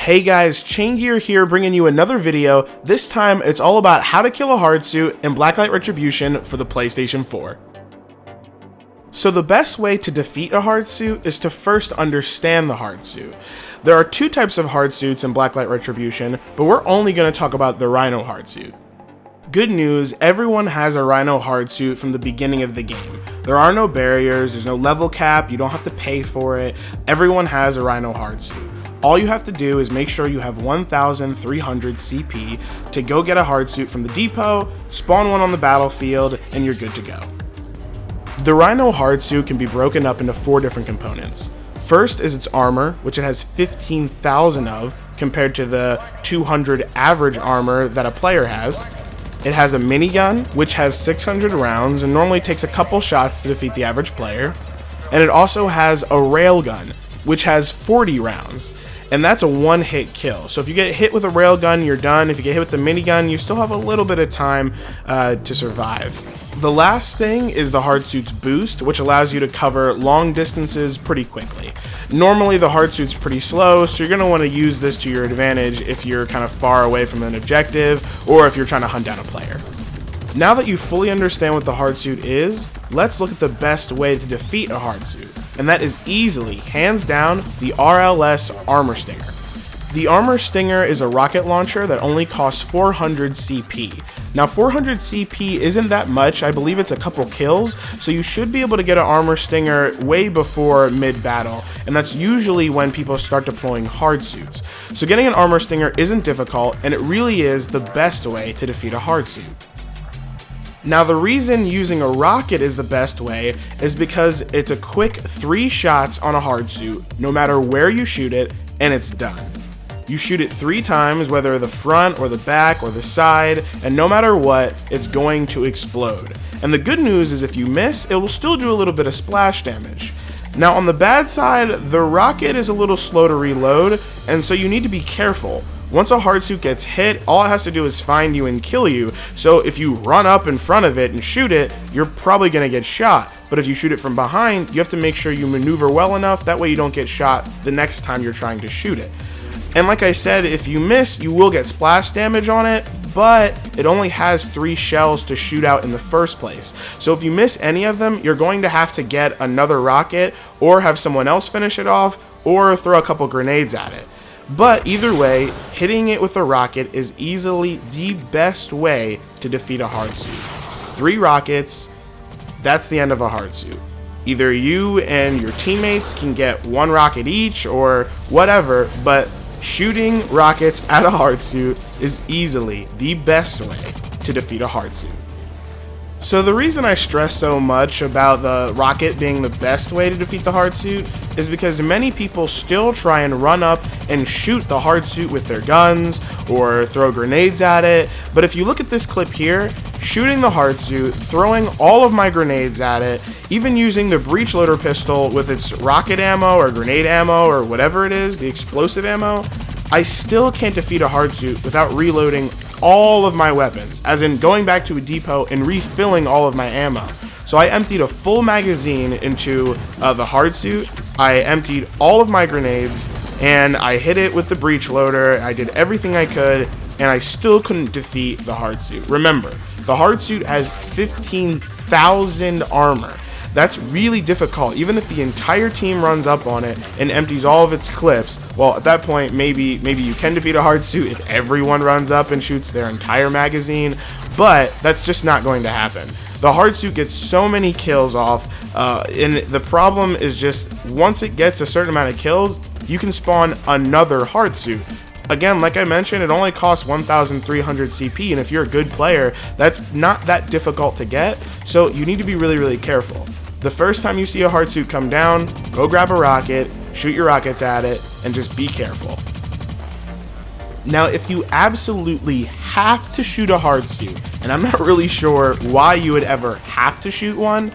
Hey guys, Chaingear here bringing you another video. This time it's all about how to kill a Hardsuit in Blacklight Retribution for the PlayStation 4. So the best way to defeat a Hardsuit is to first understand the Hardsuit. There are two types of Hardsuits in Blacklight Retribution, but we're only going to talk about the Rhino Hardsuit. Good news, everyone has a Rhino Hardsuit from the beginning of the game. There are no barriers, there's no level cap, you don't have to pay for it. Everyone has a Rhino Hardsuit. All you have to do is make sure you have 1,300 CP to go get a Hardsuit from the depot, spawn one on the battlefield, and you're good to go. The Rhino Hardsuit can be broken up into 4 different components. First is its armor, which it has 15,000 of, compared to the 200 average armor that a player has. It has a minigun, which has 600 rounds and normally takes a couple shots to defeat the average player. And it also has a railgun, which has 40 rounds. And that's a one-hit kill. So if you get hit with a railgun, you're done. If you get hit with the minigun, you still have a little bit of time to survive. The last thing is the Hardsuit's boost, which allows you to cover long distances pretty quickly. Normally the Hardsuit's pretty slow, so you're going to want to use this to your advantage if you're kind of far away from an objective or if you're trying to hunt down a player. Now that you fully understand what the Hardsuit is, let's look at the best way to defeat a Hardsuit, and that is easily, hands down, the RLS Armor Stinger. The Armor Stinger is a rocket launcher that only costs 400 CP. Now 400 CP isn't that much, I believe it's a couple kills, so you should be able to get an Armor Stinger way before mid-battle, and that's usually when people start deploying Hardsuits. So getting an Armor Stinger isn't difficult, and it really is the best way to defeat a Hardsuit. Now the reason using a rocket is the best way is because it's a quick 3 shots on a Hardsuit, no matter where you shoot it, and it's done. You shoot it 3 times, whether the front or the back or the side, and no matter what, it's going to explode. And the good news is if you miss, it will still do a little bit of splash damage. Now on the bad side, the rocket is a little slow to reload, and so you need to be careful. Once a Hardsuit gets hit, all it has to do is find you and kill you, so if you run up in front of it and shoot it, you're probably going to get shot. But if you shoot it from behind, you have to make sure you maneuver well enough, that way you don't get shot the next time you're trying to shoot it. And like I said, if you miss, you will get splash damage on it, but it only has 3 shells to shoot out in the first place. So if you miss any of them, you're going to have to get another rocket, or have someone else finish it off, or throw a couple grenades at it. But either way, hitting it with a rocket is easily the best way to defeat a Hardsuit. 3 rockets, that's the end of a Hardsuit. Either you and your teammates can get 1 rocket each or whatever, but shooting rockets at a Hardsuit is easily the best way to defeat a Hardsuit. So the reason I stress so much about the rocket being the best way to defeat the Hardsuit is because many people still try and run up and shoot the Hardsuit with their guns or throw grenades at it. But if you look at this clip here, shooting the Hardsuit, throwing all of my grenades at it, even using the breech loader pistol with its rocket ammo or grenade ammo or whatever it is, the explosive ammo, I still can't defeat a Hardsuit without reloading all of my weapons, as in going back to a depot and refilling all of my ammo. So I emptied a full magazine into the Hardsuit, I emptied all of my grenades, and I hit it with the breech loader. I did everything I could, and I still couldn't defeat the Hardsuit. Remember, the Hardsuit has 15,000 armor. That's really difficult. Even if the entire team runs up on it and empties all of its clips, well, at that point, maybe you can defeat a Hardsuit if everyone runs up and shoots their entire magazine, but that's just not going to happen. The Hardsuit gets so many kills off, and the problem is just once it gets a certain amount of kills, you can spawn another Hardsuit. Again, like I mentioned, it only costs 1,300 CP, and if you're a good player, that's not that difficult to get, so you need to be really, really careful. The first time you see a Hardsuit come down, go grab a rocket, shoot your rockets at it, and just be careful. Now, if you absolutely have to shoot a Hardsuit, and I'm not really sure why you would ever have to shoot one,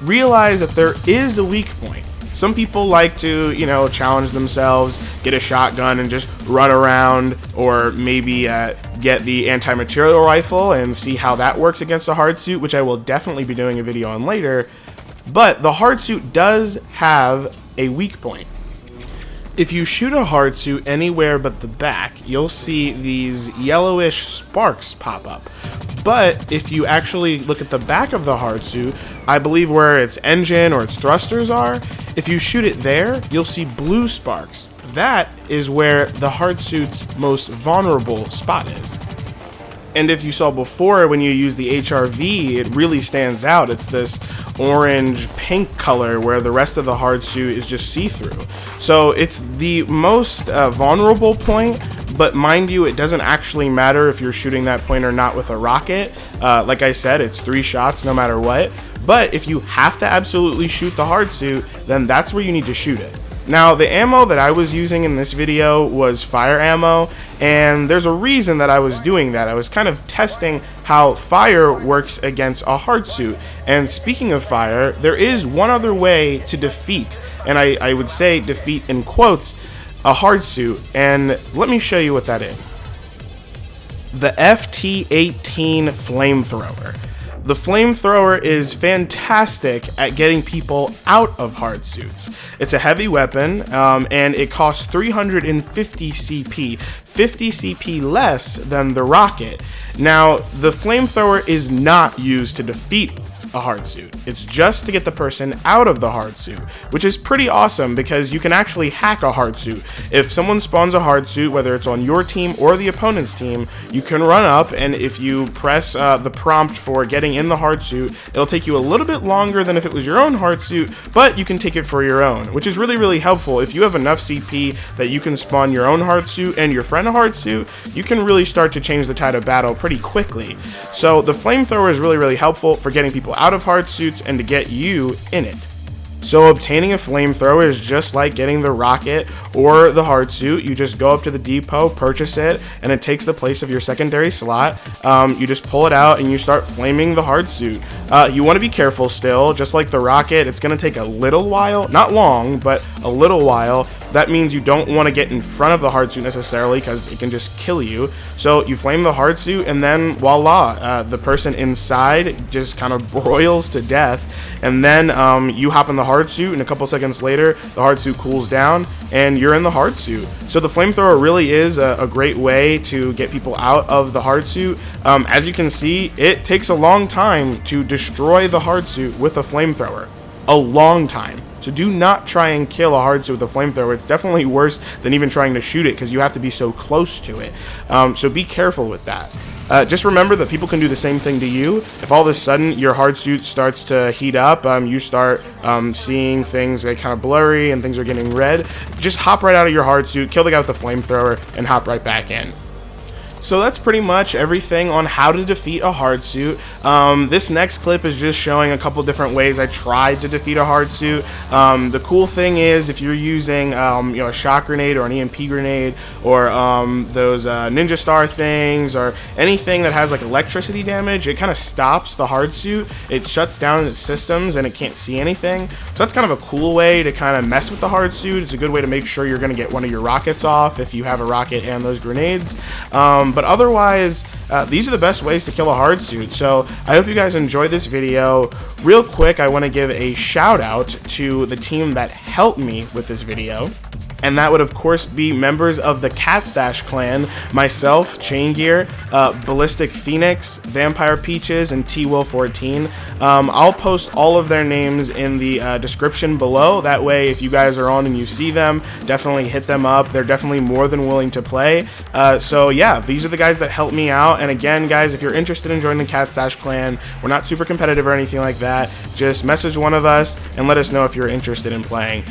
realize that there is a weak point. Some people like to, challenge themselves, get a shotgun and just run around, or maybe get the anti-material rifle and see how that works against a Hardsuit, which I will definitely be doing a video on later. But the Hardsuit does have a weak point. If you shoot a Hardsuit anywhere but the back, you'll see these yellowish sparks pop up. But if you actually look at the back of the Hardsuit, I believe where its engine or its thrusters are, if you shoot it there, you'll see blue sparks. That is where the Hardsuit's most vulnerable spot is. And if you saw before, when you use the HRV, it really stands out. It's this orange-pink color where the rest of the Hardsuit is just see-through. So it's the most vulnerable point, but mind you, it doesn't actually matter if you're shooting that point or not with a rocket. Like I said, it's 3 shots no matter what. But if you have to absolutely shoot the Hardsuit, then that's where you need to shoot it. Now, the ammo that I was using in this video was fire ammo, and there's a reason that I was doing that. I was kind of testing how fire works against a Hardsuit. And speaking of fire, there is one other way to defeat, and I would say defeat in quotes, a Hardsuit, and let me show you what that is. The FT-18 Flamethrower. The Flamethrower is fantastic at getting people out of Hardsuits. It's a heavy weapon, and it costs 350 CP, 50 CP less than the rocket. Now, the Flamethrower is not used to defeat a Hardsuit. It's just to get the person out of the Hardsuit, which is pretty awesome because you can actually hack a Hardsuit. If someone spawns a Hardsuit, whether it's on your team or the opponent's team, you can run up, and if you press the prompt for getting in the Hardsuit, it'll take you a little bit longer than if it was your own Hardsuit, but you can take it for your own, which is really, really helpful. If you have enough CP that you can spawn your own Hardsuit and your friend a Hardsuit, you can really start to change the tide of battle pretty quickly. So the Flamethrower is really, really helpful for getting people out of Hardsuits and to get you in it. So obtaining a Flamethrower is just like getting the rocket or the Hardsuit. You just go up to the depot, purchase it, and it takes the place of your secondary slot. You just pull it out and you start flaming the Hardsuit. You want to be careful still, just like the rocket. It's going to take a little while, not long, but a little while. That means you don't want to get in front of the Hardsuit necessarily because it can just kill you. So you flame the Hardsuit and then voila, the person inside just kind of broils to death. And then you hop in the Hardsuit, and a couple seconds later, the Hardsuit cools down and you're in the Hardsuit. So the Flamethrower really is a great way to get people out of the Hardsuit. As you can see, it takes a long time to destroy the Hardsuit with a Flamethrower. A long time. So do not try and kill a Hardsuit with a Flamethrower. It's definitely worse than even trying to shoot it because you have to be so close to it. So be careful with that. Just remember that people can do the same thing to you. If all of a sudden your Hardsuit starts to heat up, you start seeing things get kind of blurry and things are getting red, just hop right out of your Hardsuit, kill the guy with the Flamethrower, and hop right back in. So that's pretty much everything on how to defeat a Hardsuit. This next clip is just showing a couple different ways I tried to defeat a Hardsuit. The cool thing is if you're using a shock grenade or an EMP grenade or those ninja star things or anything that has like electricity damage, it kind of stops the Hardsuit. It shuts down its systems and it can't see anything. So that's kind of a cool way to kind of mess with the Hardsuit. It's a good way to make sure you're going to get one of your rockets off if you have a rocket and those grenades. But otherwise, these are the best ways to kill a Hardsuit. So I hope you guys enjoyed this video. Real quick, I want to give a shout out to the team that helped me with this video. And that would, of course, be members of the CatStache Clan, myself, Chaingear, Ballistic Phoenix, Vampire Peaches, and T-Will14. I'll post all of their names in the description below. That way, if you guys are on and you see them, definitely hit them up. They're definitely more than willing to play. So yeah, these are the guys that helped me out. And again, guys, if you're interested in joining the CatStache Clan, we're not super competitive or anything like that. Just message one of us and let us know if you're interested in playing.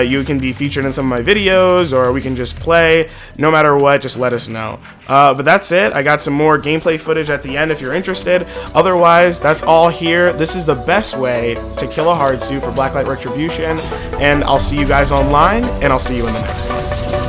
You can be featured in some of my videos, or we can just play. No matter what, just let us know. But that's it. I got some more gameplay footage at the end if you're interested. Otherwise, that's all here. This is the best way to kill a Hardsuit for Blacklight Retribution, and I'll see you guys online, and I'll see you in the next one.